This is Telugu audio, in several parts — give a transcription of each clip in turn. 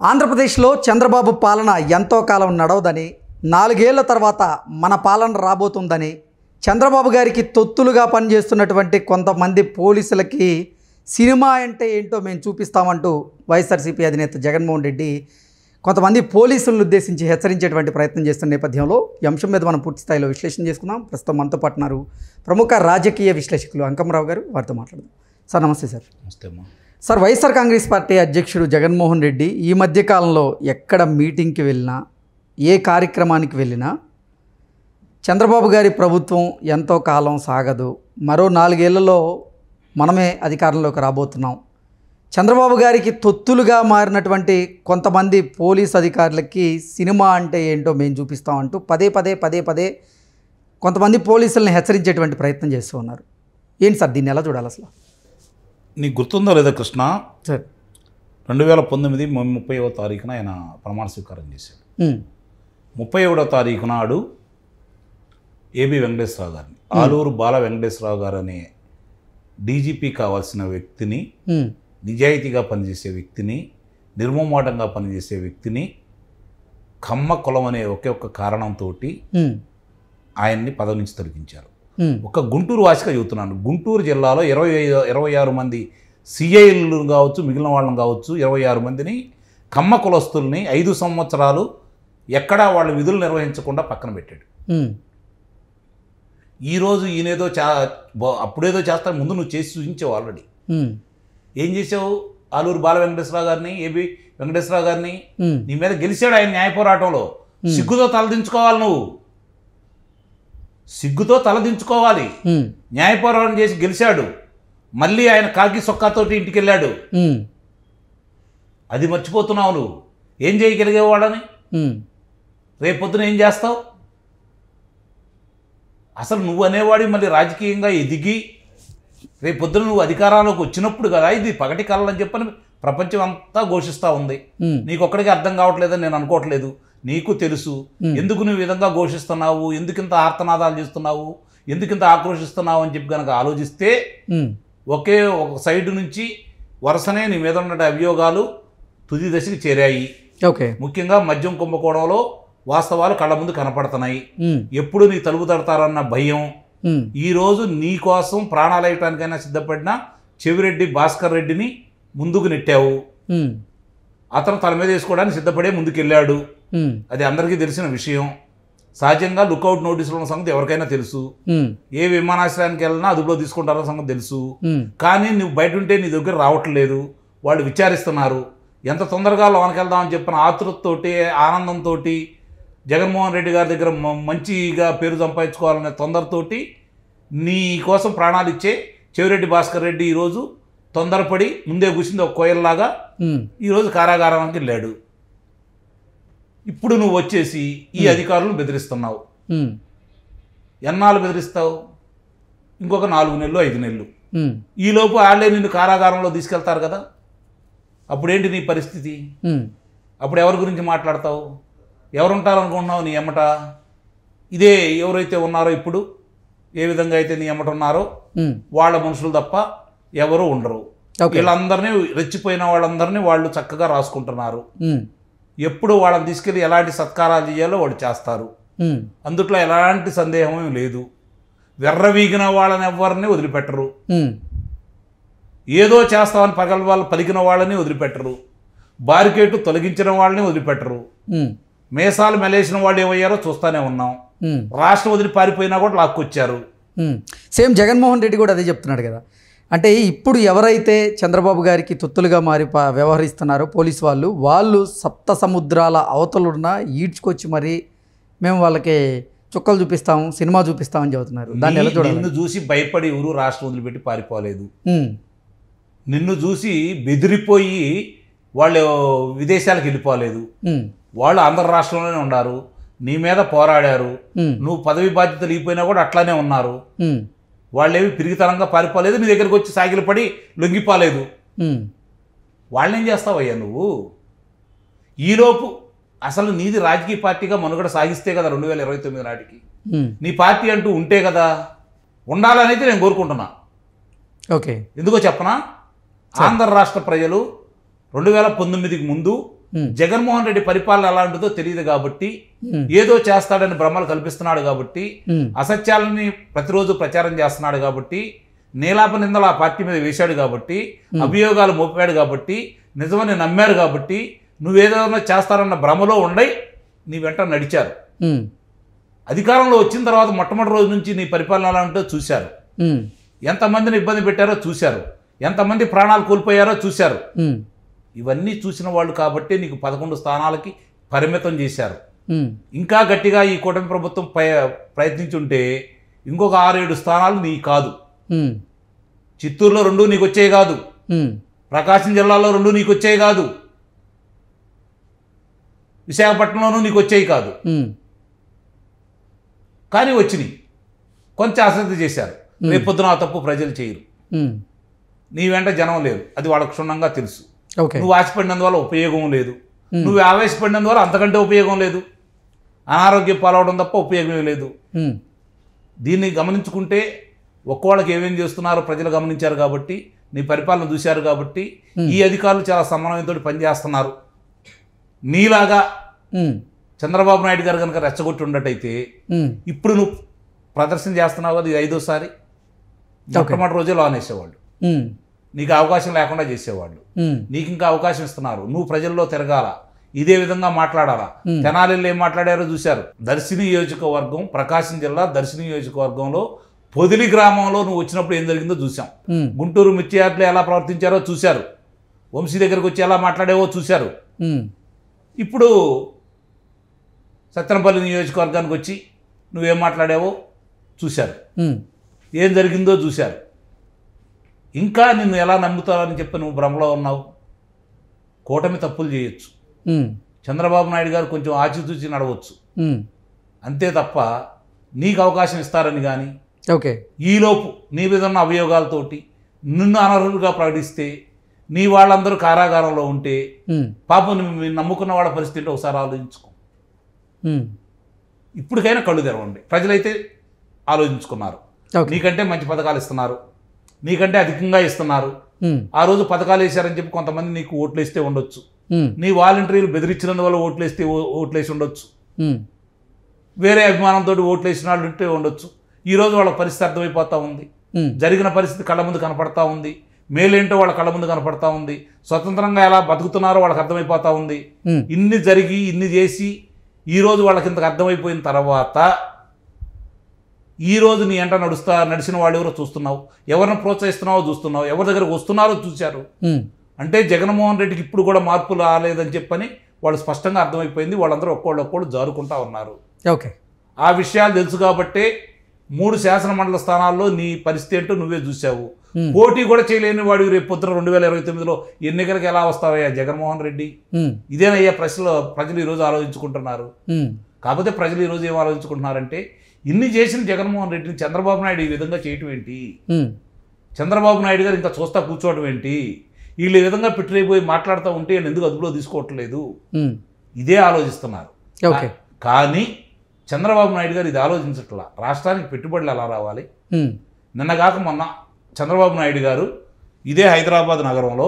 ఆంధ్రప్రదేశ్లో చంద్రబాబు పాలన ఎంతో కాలం నడవదని, 4 ఏళ్ల తర్వాత మన పాలన రాబోతుందని, చంద్రబాబు గారికి తొత్తులుగా పనిచేస్తున్నటువంటి కొంతమంది పోలీసులకి సినిమా అంటే ఏంటో మేము చూపిస్తామంటూ వైఎస్ఆర్సీపీ అధినేత జగన్మోహన్ రెడ్డి కొంతమంది పోలీసులను ఉద్దేశించి హెచ్చరించేటువంటి ప్రయత్నం చేస్తున్న నేపథ్యంలో ఈ అంశం మీద మనం పూర్తి స్థాయిలో విశ్లేషణ చేసుకుందాం. ప్రస్తుతం మనతో పాటు ఉన్నారు ప్రముఖ రాజకీయ విశ్లేషకులు అంకమరావు గారు. వారితో మాట్లాడదాం. సార్ నమస్తే. సార్ నమస్తే అమ్మా. సార్, వైఎస్ఆర్ కాంగ్రెస్ పార్టీ అధ్యక్షుడు జగన్మోహన్ రెడ్డి ఈ మధ్యకాలంలో ఎక్కడ మీటింగ్కి వెళ్ళినా, ఏ కార్యక్రమానికి వెళ్ళినా చంద్రబాబు గారి ప్రభుత్వం ఎంతో కాలం సాగదు, మరో 4 ఏళ్లలో మనమే అధికారంలోకి రాబోతున్నాం, చంద్రబాబు గారికి తొత్తులుగా మారినటువంటి కొంతమంది పోలీస్ అధికారులకి సినిమా అంటే ఏంటో మేము చూపిస్తామంటూ పదే పదే కొంతమంది పోలీసులను హెచ్చరించేటువంటి ప్రయత్నం చేస్తూ ఉన్నారు. ఏంటి సార్, దీన్ని ఎలా చూడాలి అసలు? నీకు గుర్తుందో లేదా కృష్ణ, సార్ 2019 30వ తారీఖున ఆయన ప్రమాణ స్వీకారం చేశాడు. 31వ తారీఖు నాడు ఏబి వెంకటేశ్వరరావు గారిని, ఆలూరు బాల వెంకటేశ్వరరావు గారు అనే డీజీపీ కావాల్సిన వ్యక్తిని, నిజాయితీగా పనిచేసే వ్యక్తిని, నిర్మమాటంగా పనిచేసే వ్యక్తిని కమ్మ కులం అనే ఒకే ఒక్క కారణంతో ఆయన్ని పదవి నుంచి తొలగించారు. ఒక గుంటూరు వాసిగా చెబుతున్నాను. గుంటూరు జిల్లాలో 26 మంది సిఐలు కావచ్చు, మిగిలిన వాళ్ళని కావచ్చు, 26 మందిని కమ్మ కులస్తుల్ని 5 సంవత్సరాలు ఎక్కడా వాళ్ళ విధులు నిర్వహించకుండా పక్కన పెట్టాడు. ఈరోజు ఈయనేదో అప్పుడేదో చేస్తాను, ముందు నువ్వు చేసి చూపించావు ఆల్రెడీ. ఏం చేసావు? ఆలూరు బాల వెంకటేశ్వరరావు గారిని, ఏబి వెంకటేశ్వరరావు గారిని నీ మీద గెలిచాడు ఆయన న్యాయ పోరాటంలో. సిగ్గుతో తలదించుకోవాలి, నువ్వు సిగ్గుతో తలదించుకోవాలి. న్యాయ పోరాటం చేసి గెలిచాడు, మళ్ళీ ఆయన కాకి సొక్కాతోటి ఇంటికి వెళ్ళాడు. అది మర్చిపోతున్నావు. నువ్వు ఏం చేయగలిగేవాడని రేపొద్దున ఏం చేస్తావు? అసలు నువ్వు అనేవాడి మళ్ళీ రాజకీయంగా ఎదిగి రేపొద్దున నువ్వు అధికారంలోకి వచ్చినప్పుడు కదా ఇది పగటి కళ అని చెప్పని ప్రపంచం అంతా ఘోషిస్తూ ఉంది. నీకు ఒక్కడికి అర్థం కావట్లేదని నేను అనుకోవట్లేదు. నీకు తెలుసు ఎందుకు నువ్వు విధంగా ఘోషిస్తున్నావు, ఎందుకింత ఆర్తనాదాలు చేస్తున్నావు, ఎందుకింత ఆక్రోషిస్తున్నావు అని చెప్పి కనుక ఆలోచిస్తే ఒక సైడ్ నుంచి వరుసనే నీ మీద ఉన్న అభియోగాలు తుది దశకి చేరాయి. ముఖ్యంగా మద్యం కుంభకోణంలో వాస్తవాలు కళ్ళ ముందు కనపడుతున్నాయి. ఎప్పుడు నీ తలుపు తడతారన్న భయం. ఈరోజు నీ కోసం ప్రాణాలు వేయటానికైనా సిద్ధపడిన చెవిరెడ్డి భాస్కర్ రెడ్డిని ముందుకు నెట్టావు. అతను తల మీద వేసుకోవడానికి సిద్ధపడే ముందుకెళ్ళాడు. అది అందరికీ తెలిసిన విషయం. సహజంగా లుకౌట్ నోటీసులు ఉన్న సంగతి ఎవరికైనా తెలుసు. ఏ విమానాశ్రయానికి వెళ్ళినా అదుపులో తీసుకుంటారో సంగతి తెలుసు. కానీ నువ్వు బయట ఉంటే నీ దగ్గర రావట్లేదు. వాళ్ళు విచారిస్తున్నారు. ఎంత తొందరగా లోనికి వెళ్దామని చెప్పిన ఆతృతతోటి, ఆనందంతో, జగన్మోహన్ రెడ్డి గారి దగ్గర మంచిగా పేరు సంపాదించుకోవాలనే తొందరతోటి నీ కోసం ప్రాణాలు ఇచ్చే చెవిరెడ్డి భాస్కర్ రెడ్డి ఈరోజు తొందరపడి ముందే కూర్చుంది ఒక కోయల్లాగా ఈరోజు కారాగారానికి వెళ్ళాడు. ఇప్పుడు నువ్వు వచ్చేసి ఈ అధికారులను బెదిరిస్తున్నావు. ఎన్నాళ్ళు బెదిరిస్తావు? ఇంకొక 4 నెలలు 5 నెలలు. ఈలోపు వాళ్ళే నిన్ను కారాగారంలో తీసుకెళ్తారు కదా. అప్పుడేంటి నీ పరిస్థితి? అప్పుడు ఎవరి గురించి మాట్లాడతావు? ఎవరుంటారనుకుంటున్నావు నీ ఎమ్మట? ఇదే ఎవరైతే ఉన్నారో ఇప్పుడు, ఏ విధంగా అయితే నీ ఎమ్మట ఉన్నారో వాళ్ళ మనుషులు తప్ప ఎవరు ఉండరు. వీళ్ళందరినీ, రెచ్చిపోయిన వాళ్ళందరినీ వాళ్ళు చక్కగా రాసుకుంటున్నారు. ఎప్పుడు వాళ్ళని తీసుకెళ్ళి ఎలాంటి సత్కారాలు చేయాలో వాళ్ళు చేస్తారు. అందుట్లో ఎలాంటి సందేహం లేదు. వెర్రవీగిన వాళ్ళని ఎవరిని వదిలిపెట్టరు. ఏదో చేస్తామని వాళ్ళు పలికిన వాళ్ళని వదిలిపెట్టరు. బారికేటు తొలగించిన వాళ్ళని వదిలిపెట్టరు. మేసాలు మెలేసిన వాళ్ళు ఏమయ్యారో చూస్తూనే ఉన్నాం. రాష్ట్రం వదిలి పారిపోయినా కూడా లాక్కొచ్చారు. సేమ్ జగన్మోహన్ రెడ్డి కూడా అదే చెప్తున్నాడు కదా. అంటే ఇప్పుడు ఎవరైతే చంద్రబాబు గారికి తొత్తులుగా మారి వ్యవహరిస్తున్నారో పోలీసు వాళ్ళు సప్త సముద్రాల అవతలున్న ఈడ్చుకొచ్చి మరి మేము వాళ్ళకి చుక్కలు చూపిస్తాం, సినిమా చూపిస్తామని చెబుతున్నారు. దాన్ని ఎలా చూడాలి? నిన్ను చూసి భయపడి ఎవరు రాష్ట్రం వదిలిపెట్టి పారిపోలేదు. నిన్ను చూసి బెదిరిపోయి వాళ్ళు విదేశాలకు వెళ్ళిపోలేదు. వాళ్ళు ఆంధ్ర రాష్ట్రంలోనే ఉన్నారు. నీ మీద పోరాడారు. నువ్వు పదవి బాధ్యతలు ఇగిపోయినా కూడా అట్లానే ఉన్నారు. వాళ్ళేమి పిరిగితనంగా పారిపోలేదు. నీ దగ్గరికి వచ్చి సాగిలపడి లొంగిపోలేదు. వాళ్ళేం చేస్తావయ్యా నువ్వు? ఈలోపు అసలు నీది రాజకీయ పార్టీగా మనుగడ సాగిస్తే కదా 2029 నాటికి నీ పార్టీ అంటూ ఉంటే కదా. ఉండాలనైతే నేను కోరుకుంటున్నా. ఎందుకో చెప్పనా? ఆంధ్ర రాష్ట్ర ప్రజలు 2019కి ముందు జగన్మోహన్ రెడ్డి పరిపాలన ఎలా ఉంటుందో తెలియదు కాబట్టి ఏదో చేస్తాడని భ్రమలు కల్పిస్తున్నాడు కాబట్టి అసత్యాలని ప్రతిరోజు ప్రచారం చేస్తున్నాడు కాబట్టి నీలాప నిందలు ఆ పార్టీ మీద వేశాడు కాబట్టి అభియోగాలు మోపాడు కాబట్టి నిజమని నమ్మారు కాబట్టి నువ్వేదైనా చేస్తారన్న భ్రమలో ఉండై నీ వెంట నడిచారు. అధికారంలో వచ్చిన తర్వాత మొట్టమొదటి రోజు నుంచి నీ పరిపాలన ఎలా ఉంటుందో చూశారు. ఎంతమందిని ఇబ్బంది పెట్టారో చూశారు. ఎంతమంది ప్రాణాలు కోల్పోయారో చూశారు. ఇవన్నీ చూసిన వాళ్ళు కాబట్టి నీకు 11 స్థానాలకి పరిమితం చేశారు. ఇంకా గట్టిగా ఈ కూటమి ప్రభుత్వం ప్రయత్నించుంటే ఇంకొక 6-7 స్థానాలు నీ కాదు. చిత్తూరులో 2 నీకు వచ్చేవి కాదు. ప్రకాశం జిల్లాలో 2 నీకు వచ్చేవి కాదు. విశాఖపట్నంలోనూ నీకు వచ్చేవి కాదు. కానీ వచ్చినాయి. కొంచెం అశ్రద్ధ చేశారు. రేపొద్దున ఆ తప్పు ప్రజలు చేయరు. నీ వెంట జనం లేదు, అది వాళ్ళకు క్షుణ్ణంగా తెలుసు. నువ్వు ఆశపడినందువల్ల ఉపయోగం లేదు. నువ్వు ఆవేశపడినందువల్ల అంతకంటే ఉపయోగం లేదు. అనారోగ్యం పాలవడం తప్ప ఉపయోగమే లేదు. దీన్ని గమనించుకుంటే ఒక్కోళ్ళకి ఏమేం చేస్తున్నారో ప్రజలు గమనించారు కాబట్టి, నీ పరిపాలన చూశారు కాబట్టి ఈ అధికారులు చాలా సమన్వయంతో పనిచేస్తున్నారు. నీలాగా చంద్రబాబు నాయుడు గారు కనుక రెచ్చగొట్టి ఉండటైతే ఇప్పుడు నువ్వు ప్రదర్శన చేస్తున్నావు కదా, ఇది 5వ మొట్టమొదటి రోజే లోన్ వేసేవాళ్ళు. నీకు అవకాశం లేకుండా చేసేవాళ్ళు. నీకు ఇంకా అవకాశం ఇస్తున్నారు. నువ్వు ప్రజల్లో తిరగాల, ఇదే విధంగా మాట్లాడాలా. తెనాలిలో ఏం మాట్లాడారో చూశారు. దర్శి నియోజకవర్గం, ప్రకాశం జిల్లా దర్శి నియోజకవర్గంలో పొదిలి గ్రామంలో నువ్వు వచ్చినప్పుడు ఏం జరిగిందో చూసాం. గుంటూరు మిర్చియార్లు ఎలా ప్రవర్తించారో చూశారు. వంశీ దగ్గరికి వచ్చి ఎలా మాట్లాడేవో చూశారు. ఇప్పుడు సత్తెనపల్లి నియోజకవర్గానికి వచ్చి నువ్వేం మాట్లాడావో చూశారు. ఏం జరిగిందో చూశారు. ఇంకా నిన్ను ఎలా నమ్ముతారని చెప్పి నువ్వు భ్రమలో ఉన్నావు. కూటమి తప్పులు చేయొచ్చు. చంద్రబాబు నాయుడు గారు కొంచెం ఆచితూచి నడవచ్చు. అంతే తప్ప నీకు అవకాశం ఇస్తారని కానీ ఈలోపు నీ మీద ఉన్న అభియోగాలతోటి నిన్ను అనర్హులుగా ప్రకటిస్తే నీ వాళ్ళందరూ కారాగారంలో ఉంటే పాపం నమ్ముకున్న వాళ్ళ పరిస్థితి ఒకసారి ఆలోచించుకో. ఇప్పటికైనా కళ్ళు తెరవండి. ప్రజలైతే ఆలోచించుకున్నారు. నీకంటే మంచి పథకాలు ఇస్తున్నారు, నీకంటే అధికంగా ఇస్తున్నారు. ఆ రోజు పథకాలు వేశారని చెప్పి కొంతమంది నీకు ఓట్లు వేస్తే ఉండొచ్చు. నీ వాలంటీర్లు బెదిరించినందువల్ల ఓట్లేసి ఉండొచ్చు. వేరే అభిమానంతో ఓట్లు వేసిన వాళ్ళు ఉంటే ఉండొచ్చు. ఈరోజు వాళ్ళ పరిస్థితి అర్థమైపోతూ ఉంది. జరిగిన పరిస్థితి కళ్ళ ముందు కనపడతా ఉంది. మేలేంటో వాళ్ళ కళ్ళ ముందు కనపడతా ఉంది. స్వతంత్రంగా ఎలా బతుకుతున్నారో వాళ్ళకి అర్థమైపోతా ఉంది. ఇన్ని జరిగి ఇన్ని చేసి ఈరోజు వాళ్ళకి ఇంతకు అర్థమైపోయిన తర్వాత ఈరోజు నీ ఎంట నడిచిన వాళ్ళు ఎవరో చూస్తున్నావు. ఎవరిని ప్రోత్సహిస్తున్నావో చూస్తున్నావు. ఎవరి దగ్గరకు వస్తున్నారో చూశారు. అంటే జగన్మోహన్ రెడ్డికి ఇప్పుడు కూడా మార్పు రాలేదని చెప్పని వాళ్ళు స్పష్టంగా అర్థమైపోయింది. వాళ్ళందరూ ఒక్కోళ్ళు జారుకుంటా ఉన్నారు. ఆ విషయాలు తెలుసు కాబట్టే 3 శాసనమండలి స్థానాల్లో నీ పరిస్థితి ఏంటో నువ్వే చూసావు. పోటీ కూడా చేయలేని వాడు రేపు పొద్దున 2029లో ఎన్నికలకు ఎలా వస్తావయ్యా జగన్మోహన్ రెడ్డి? ఇదేనయ్యా ప్రజలు ఈరోజు ఆలోచించుకుంటున్నారు. కాకపోతే ప్రజలు ఈరోజు ఏం ఆలోచించుకుంటున్నారంటే, ఇన్ని చేసిన జగన్మోహన్ రెడ్డిని చంద్రబాబు నాయుడు ఈ విధంగా చేయటం ఏంటి? చంద్రబాబు నాయుడు గారు ఇంకా చూస్తా కూర్చోవడం ఏంటి? వీళ్ళు ఈ విధంగా పెట్టిపోయి మాట్లాడుతూ ఉంటే ఎందుకు అదుపులో తీసుకోవట్లేదు? ఇదే ఆలోచిస్తున్నారు. కానీ చంద్రబాబు నాయుడు గారు ఇది ఆలోచించట్లా. రాష్ట్రానికి పెట్టుబడులు ఎలా రావాలి? నిన్నగాక మొన్న చంద్రబాబు నాయుడు గారు ఇదే హైదరాబాద్ నగరంలో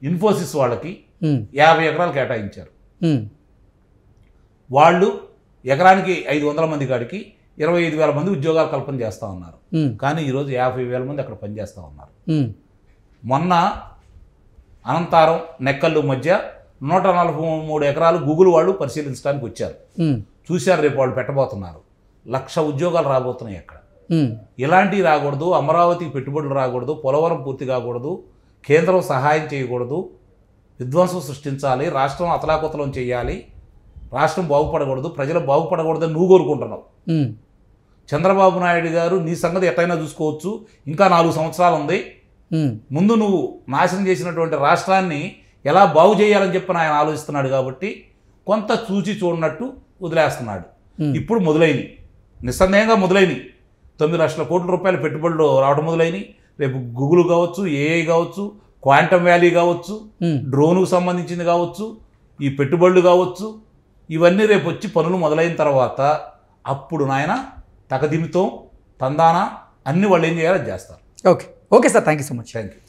ఇన్ఫోసిస్ వాళ్ళకి 50 ఎకరాలు కేటాయించారు. వాళ్ళు ఎకరానికి 500 మంది కాడికి 25,000 మంది ఉద్యోగాలు కల్పన చేస్తూ ఉన్నారు. కానీ ఈరోజు 50,000 మంది అక్కడ పనిచేస్తూ ఉన్నారు. మొన్న అనంతారం నెక్కల్లు మధ్య 143 ఎకరాలు గూగుల్ వాళ్ళు పరిశీలించడానికి వచ్చారు. చూశారు, రేపు వాళ్ళు పెట్టబోతున్నారు. 1,00,000 ఉద్యోగాలు రాబోతున్నాయి అక్కడ. ఇలాంటివి రాకూడదు, అమరావతికి పెట్టుబడులు రాకూడదు, పోలవరం పూర్తి కాకూడదు, కేంద్రం సహాయం చేయకూడదు, విధ్వంసం సృష్టించాలి, రాష్ట్రం అతలాకుతలం చేయాలి, రాష్ట్రం బాగుపడకూడదు, ప్రజలు బాగుపడకూడదని నువ్వు కోరుకుంటున్నావు. చంద్రబాబు నాయుడు గారు నీ సంగతి ఎట్లయినా చూసుకోవచ్చు, ఇంకా 4 సంవత్సరాలు ఉంది. ముందు నువ్వు నాశనం చేసినటువంటి రాష్ట్రాన్ని ఎలా బాగు చేయాలని చెప్పి ఆయన ఆలోచిస్తున్నాడు కాబట్టి కొంత చూచి చూడనట్టు వదిలేస్తున్నాడు. ఇప్పుడు మొదలైనవి, నిస్సందేహంగా మొదలైనవి. 9 లక్షల కోట్ల రూపాయల పెట్టుబడులు రావడం మొదలైనవి. రేపు గూగుల్ కావచ్చు, ఏఐ కావచ్చు, క్వాంటమ్ వ్యాలీ కావచ్చు, డ్రోన్కు సంబంధించింది కావచ్చు, ఈ పెట్టుబడులు కావచ్చు, ఇవన్నీ రేపు వచ్చి పనులు మొదలైన తర్వాత అప్పుడు నాయన తకదిమితో తందాన అన్ని వాళ్ళు ఏం చేయాలో చేస్తారు. Okay sir, thank you so much. Thank you.